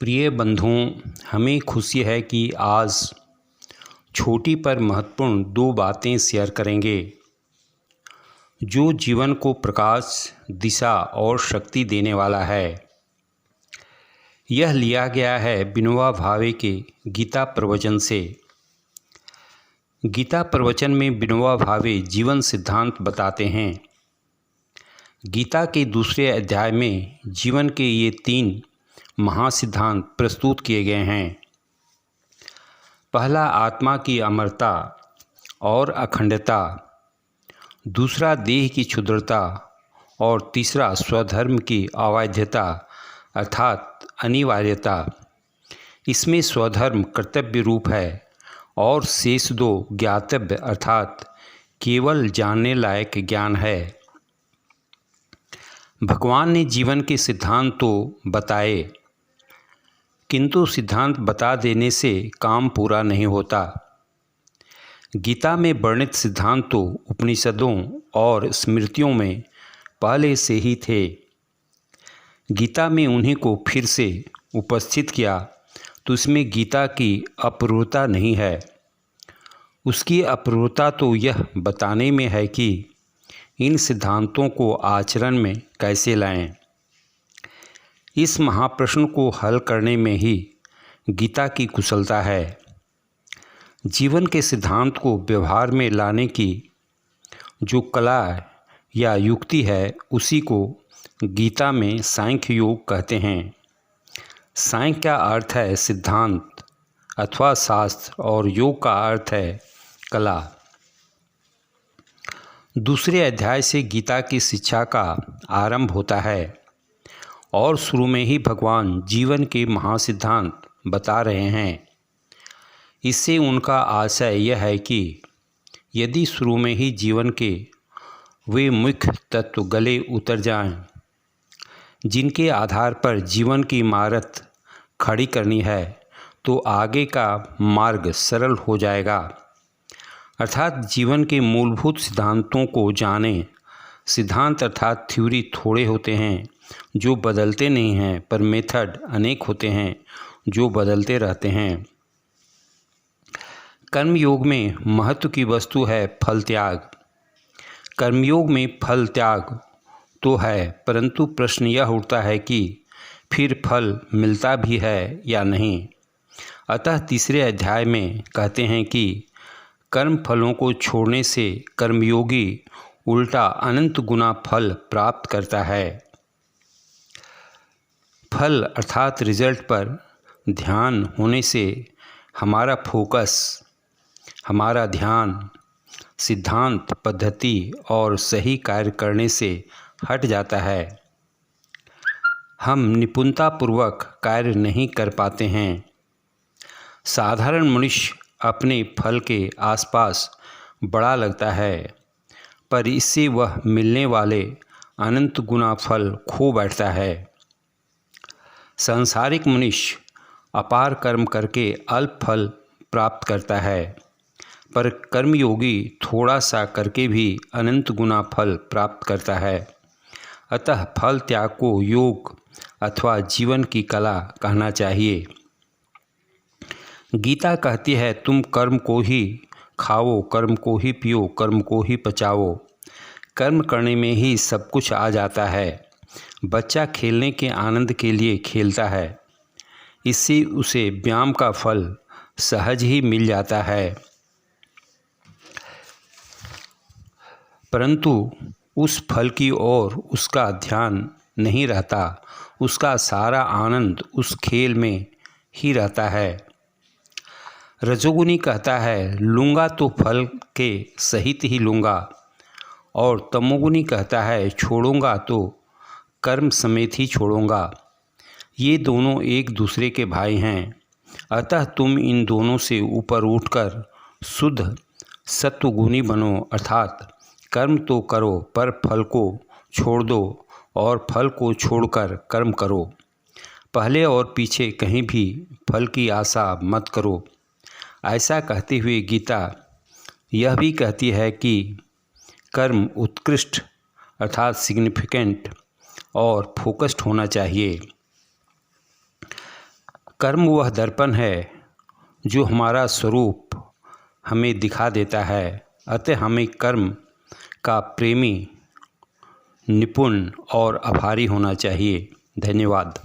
प्रिय बंधुओं, हमें खुशी है कि आज छोटी पर महत्वपूर्ण दो बातें शेयर करेंगे जो जीवन को प्रकाश, दिशा और शक्ति देने वाला है। यह लिया गया है विनोबा भावे के गीता प्रवचन से। गीता प्रवचन में विनोबा भावे जीवन सिद्धांत बताते हैं। गीता के दूसरे अध्याय में जीवन के ये 3 महासिद्धांत प्रस्तुत किए गए हैं। पहला आत्मा की अमरता और अखंडता, दूसरा देह की क्षुद्रता और तीसरा स्वधर्म की अवैधता अर्थात अनिवार्यता। इसमें स्वधर्म कर्तव्य रूप है और शेष 2 ज्ञातव्य अर्थात केवल जानने लायक ज्ञान है। भगवान ने जीवन के सिद्धांत तो बताए, किंतु सिद्धांत बता देने से काम पूरा नहीं होता। गीता में वर्णित सिद्धांत तो उपनिषदों और स्मृतियों में पहले से ही थे। गीता में उन्हीं को फिर से उपस्थित किया तो इसमें गीता की अपूर्वता नहीं है। उसकी अपूर्वता तो यह बताने में है कि इन सिद्धांतों को आचरण में कैसे लाएं। इस महाप्रश्न को हल करने में ही गीता की कुशलता है। जीवन के सिद्धांत को व्यवहार में लाने की जो कला या युक्ति है उसी को गीता में सांख्य योग कहते हैं। सांख्य का अर्थ है सिद्धांत अथवा शास्त्र और योग का अर्थ है कला। दूसरे अध्याय से गीता की शिक्षा का आरंभ होता है और शुरू में ही भगवान जीवन के महासिद्धांत बता रहे हैं। इससे उनका आशय यह है कि यदि शुरू में ही जीवन के वे मुख्य तत्व गले उतर जाएं, जिनके आधार पर जीवन की इमारत खड़ी करनी है, तो आगे का मार्ग सरल हो जाएगा। अर्थात जीवन के मूलभूत सिद्धांतों को जानें। सिद्धांत अर्थात थ्योरी थोड़े होते हैं जो बदलते नहीं हैं, पर मेथड अनेक होते हैं जो बदलते रहते हैं। कर्मयोग में महत्व की वस्तु है फल त्याग। कर्मयोग में फल त्याग तो है, परंतु प्रश्न यह उठता है कि फिर फल मिलता भी है या नहीं। अतः तीसरे अध्याय में कहते हैं कि कर्म फलों को छोड़ने से कर्मयोगी उल्टा अनंत गुना फल प्राप्त करता है। फल अर्थात रिजल्ट पर ध्यान होने से हमारा फोकस, हमारा ध्यान सिद्धांत, पद्धति और सही कार्य करने से हट जाता है। हम निपुणतापूर्वक कार्य नहीं कर पाते हैं। साधारण मनुष्य अपने फल के आसपास बड़ा लगता है, पर इससे वह मिलने वाले अनंत गुना फल खो बैठता है। सांसारिक मनुष्य अपार कर्म करके अल्प फल प्राप्त करता है, पर कर्मयोगी थोड़ा सा करके भी अनंत गुना फल प्राप्त करता है। अतः फल त्याग को योग अथवा जीवन की कला कहना चाहिए। गीता कहती है, तुम कर्म को ही खाओ, कर्म को ही पियो, कर्म को ही पचाओ। कर्म करने में ही सब कुछ आ जाता है। बच्चा खेलने के आनंद के लिए खेलता है, इससे उसे व्यायाम का फल सहज ही मिल जाता है, परंतु उस फल की ओर उसका ध्यान नहीं रहता। उसका सारा आनंद उस खेल में ही रहता है। रजोगुनी कहता है, लूँगा तो फल के सहित ही लूँगा, और तमोगुनी कहता है, छोड़ूंगा तो कर्म समेत ही छोड़ूंगा। ये दोनों एक दूसरे के भाई हैं। अतः तुम इन दोनों से ऊपर उठकर शुद्ध सत्वगुणी बनो। अर्थात कर्म तो करो पर फल को छोड़ दो, और फल को छोड़कर कर्म करो। पहले और पीछे कहीं भी फल की आशा मत करो। ऐसा कहते हुए गीता यह भी कहती है कि कर्म उत्कृष्ट अर्थात सिग्निफिकेंट और फोकस्ड होना चाहिए। कर्म वह दर्पण है जो हमारा स्वरूप हमें दिखा देता है, अतः हमें कर्म का प्रेमी, निपुण और आभारी होना चाहिए। धन्यवाद।